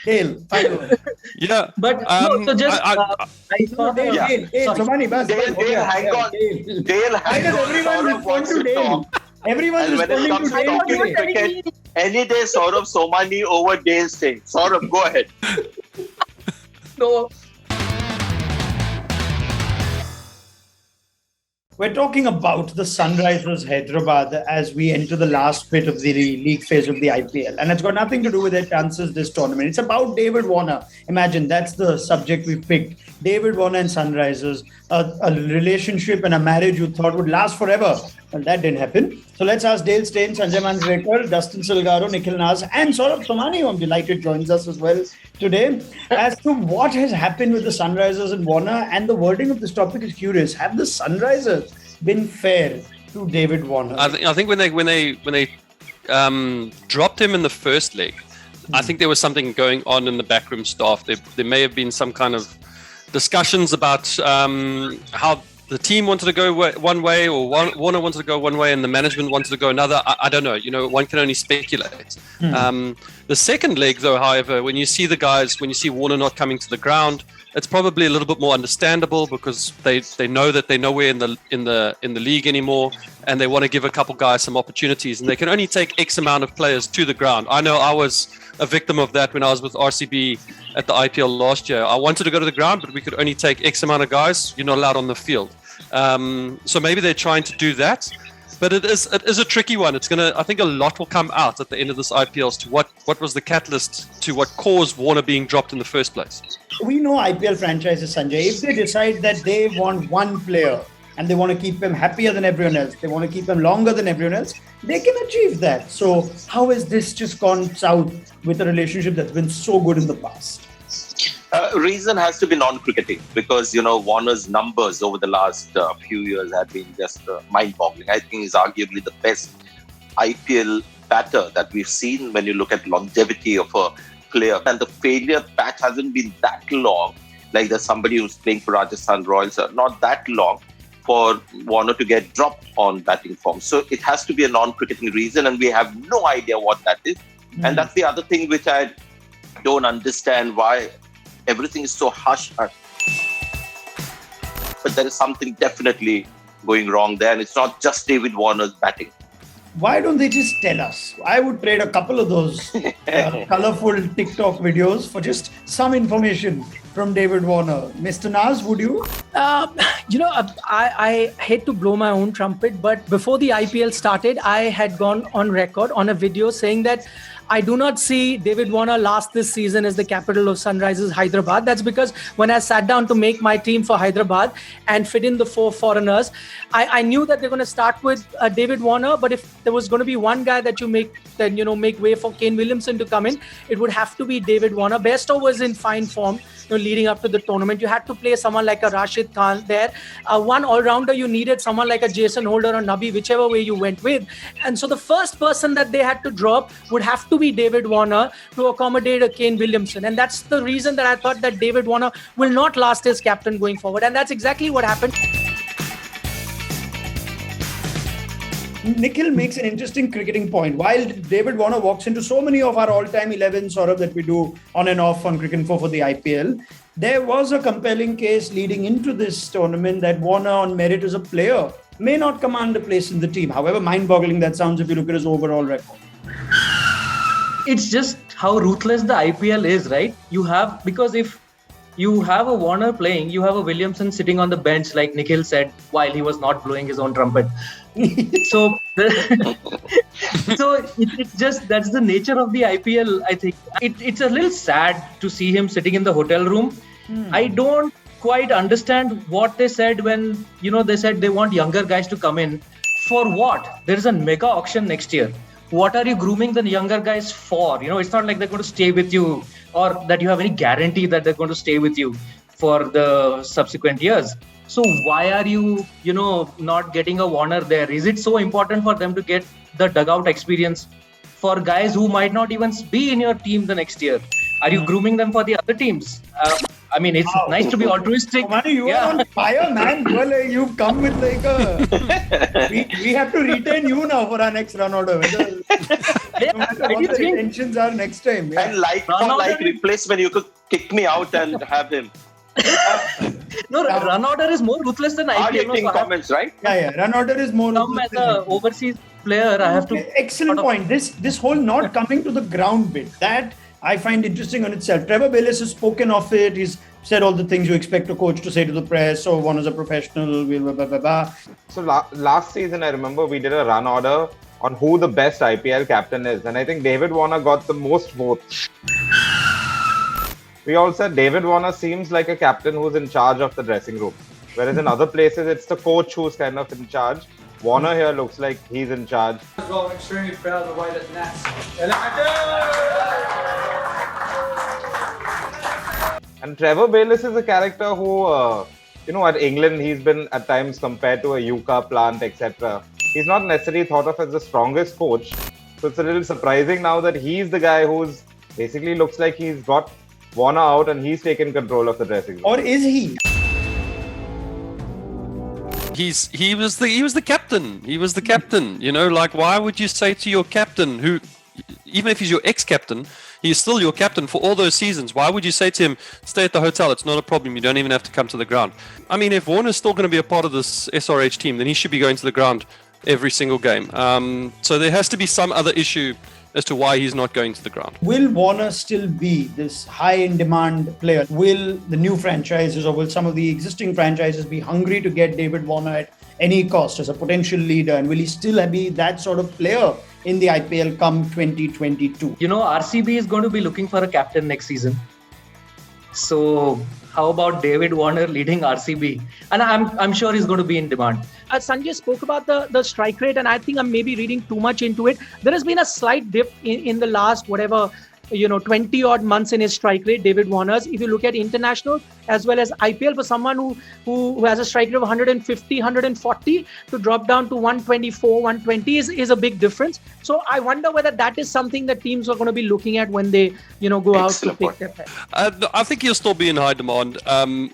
Dale, final. Yeah. But no, so just I saw Dale, the Dale, Somani, bas, Dale, bas, hang on. Dale. Dale, Why hang does on. everyone Saurabh respond wants to to Dale? talk. Everyone's And when it responding comes to to Dale talking today. cricket, any day Saurabh Somani over Dale Singh. Saurabh, go ahead. no. We're talking about the Sunrisers Hyderabad as we enter the last bit of the league phase of the IPL. And it's got nothing to do with their chances this tournament. It's about David Warner. Imagine that's the subject we've picked. David Warner and Sunrisers, a relationship and a marriage you thought would last forever. Well, that didn't happen. So let's ask Dale Steyn, Sanjay Manjrekar, Dustin Salgado, Nikhil Naz, and Saurabh Somani, who I'm delighted joins us as well today, as to what has happened with the Sunrisers and Warner. And the wording of this topic is curious. Have the Sunrisers been fair to David Warner? I think when they dropped him in the first leg, I think there was something going on in the backroom staff. There may have been some kind of discussions about how the team wanted to go one way, or Warner wanted to go one way, and the management wanted to go another. I don't know. You know, one can only speculate. The second leg, though, however, when you see Warner not coming to the ground, it's probably a little bit more understandable because they know that they're nowhere in the league anymore, and they want to give a couple guys some opportunities, and they can only take X amount of players to the ground. I know I was a victim of that when I was with RCB at the IPL last year. I wanted to go to the ground, but we could only take X amount of guys. You're not allowed on the field. So maybe they're trying to do that, but it is a tricky one. I think a lot will come out at the end of this IPL as to what was the catalyst to what caused Warner being dropped in the first place. We know IPL franchises, Sanjay. If they decide that they want one player and they want to keep him happier than everyone else, they want to keep him longer than everyone else, they can achieve that. So how has this just gone south with a relationship that's been so good in the past? Reason has to be non-cricketing because, Warner's numbers over the last few years have been just mind-boggling. I think he's arguably the best IPL batter that we've seen when you look at longevity of a player. And the failure patch hasn't been that long. Like there's somebody who's playing for Rajasthan Royals, not that long for Warner to get dropped on batting form. So it has to be a non-cricketing reason, and we have no idea what that is. And that's the other thing which I don't understand, why everything is so hush-hush. But there is something definitely going wrong there, and it's not just David Warner's batting. Why don't they just tell us? I would trade a couple of those colorful TikTok videos for just some information from David Warner. Mr. Naz, would you? I hate to blow my own trumpet, but before the IPL started, I had gone on record on a video saying that I do not see David Warner last this season as the capital of Sunrisers Hyderabad. That's because when I sat down to make my team for Hyderabad and fit in the 4 foreigners, I knew that they're going to start with David Warner. But if there was going to be one guy that make way for Kane Williamson to come in, it would have to be David Warner. Bairstow was in fine form, leading up to the tournament. You had to play someone like a Rashid Khan there. One all-rounder, you needed someone like a Jason Holder or Nabi, whichever way you went with. And so the first person that they had to drop would have to be David Warner to accommodate a Kane Williamson. And that's the reason that I thought that David Warner will not last as captain going forward. And that's exactly what happened. Nikhil makes an interesting cricketing point. While David Warner walks into so many of our all-time 11s that we do on and off on Cricinfo for the IPL, there was a compelling case leading into this tournament that Warner, on merit as a player, may not command a place in the team. However mind-boggling that sounds if you look at his overall record. It's just how ruthless the IPL is, right? Because if you have a Warner playing, you have a Williamson sitting on the bench, like Nikhil said, while he was not blowing his own trumpet. So it's just, that's the nature of the IPL, I think. It's a little sad to see him sitting in the hotel room. I don't quite understand what they said when, they said they want younger guys to come in. For what? There is a mega auction next year. What are you grooming the younger guys for? It's not like they're going to stay with you or that you have any guarantee that they're going to stay with you for the subsequent years. So why are you, not getting a Warner there? Is it so important for them to get the dugout experience for guys who might not even be in your team the next year? Are you grooming them for the other teams? I mean, it's nice to be altruistic. Somani, you are on fire, man. Well, you've come with like a... we have to retain you now for our next run order. No matter what the intentions are next time. Yeah. And like replacement, you could kick me out and have him. No, run order is more ruthless than IPL. Hard-hitting comments, right? Yeah. Run order is more... Come as an overseas player, I have to... Excellent point. This whole not coming to the ground bit, that I find interesting on itself. Trevor Bayliss has spoken of it. He's said all the things you expect a coach to say to the press. So one is a professional, blah, blah, blah, blah. So last season, I remember we did a run order on who the best IPL captain is. And I think David Warner got the most votes. We all said David Warner seems like a captain who's in charge of the dressing room. Whereas in other places, it's the coach who's kind of in charge. Warner here looks like he's in charge. I'm extremely proud of the way that Nats. And Trevor Bayliss is a character who, at England, he's been at times compared to a Yucca plant, etc. He's not necessarily thought of as the strongest coach. So it's a little surprising now that he's the guy who's basically looks like he's got Warner out and he's taken control of the dressing room. Or is he? He was the captain. He was the captain. Like, why would you say to your captain, who, even if he's your ex-captain, he's still your captain for all those seasons? Why would you say to him, stay at the hotel, it's not a problem, you don't even have to come to the ground? I mean, if Warner's still going to be a part of this SRH team, then he should be going to the ground every single game. So there has to be some other issue as to why he's not going to the ground. Will Warner still be this high-in-demand player? Will the new franchises or will some of the existing franchises be hungry to get David Warner at any cost as a potential leader? And will he still be that sort of player in the IPL come 2022? RCB is going to be looking for a captain next season. So how about David Warner leading RCB? And I'm sure he's going to be in demand. Sanjay spoke about the strike rate, and I think I'm maybe reading too much into it. There has been a slight dip in the last 20 odd months in his strike rate, David Warner's. If you look at international as well as IPL, for someone who has a strike rate of 150, 140 to drop down to 124, 120 is a big difference. So I wonder whether that is something that teams are going to be looking at when they go out to pick their pair. I think he'll still be in high demand.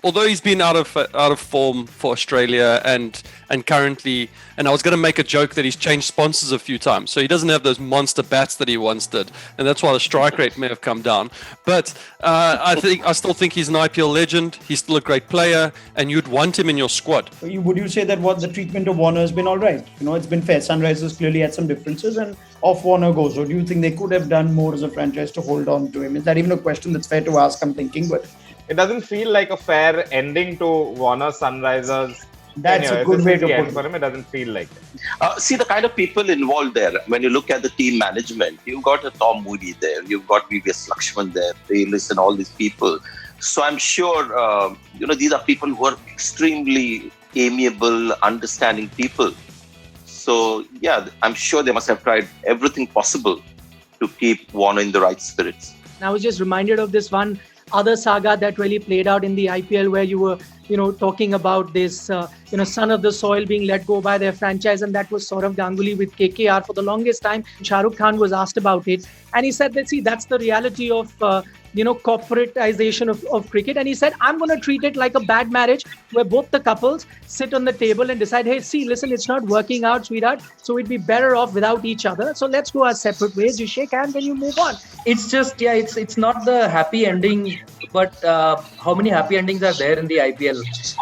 Although he's been out of form for Australia and currently, and I was going to make a joke that he's changed sponsors a few times, so he doesn't have those monster bats that he once did, and that's why the strike rate may have come down. But I still think he's an IPL legend. He's still a great player, and you'd want him in your squad. Would you say that the treatment of Warner has been all right? It's been fair. Sunrisers clearly had some differences, and off Warner goes. Or do you think they could have done more as a franchise to hold on to him? Is that even a question that's fair to ask? I'm thinking, but it doesn't feel like a fair ending to Warner Sunrisers. That's a good way to put it. For him, it doesn't feel like it. See the kind of people involved there. When you look at the team management, you've got a Tom Moody there, you've got VVS Lakshman there, Bayliss and all these people. So I'm sure, these are people who are extremely amiable, understanding people. So, yeah, I'm sure they must have tried everything possible to keep Warner in the right spirits. I was just reminded of this one other saga that really played out in the IPL where you were, talking about this, son of the soil being let go by their franchise, and that was Saurav Ganguly with KKR for the longest time. Shah Rukh Khan was asked about it, and he said that, that's the reality of, corporatization of cricket. And he said, I'm going to treat it like a bad marriage where both the couples sit on the table and decide, hey, listen, it's not working out, sweetheart. So we'd be better off without each other. So let's go our separate ways. You shake hands and you move on. It's just, it's not the happy ending, but how many happy endings are there in the IPL?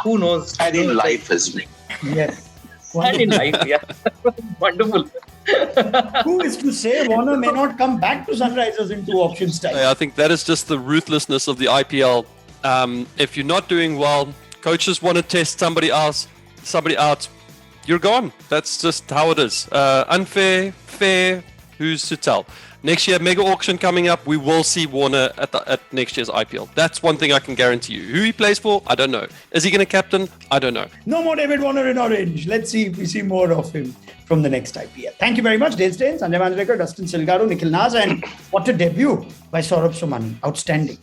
Who knows? And in life as well. Yes. And in life, yeah. Wonderful. Who is to say Warner may not come back to Sunrisers in 2 options time? I think that is just the ruthlessness of the IPL. If you're not doing well, coaches want to test somebody out, you're gone. That's just how it is. Unfair, fair, who's to tell? Next year, mega auction coming up. We will see Warner at next year's IPL. That's one thing I can guarantee you. Who he plays for, I don't know. Is he going to captain? I don't know. No more David Warner in orange. Let's see if we see more of him from the next IPL. Thank you very much, Dale Steyn, Sanjay Manjrekar, Dustin Silgaro, Nikhil Naz, and what a debut by Saurabh Somani. Outstanding.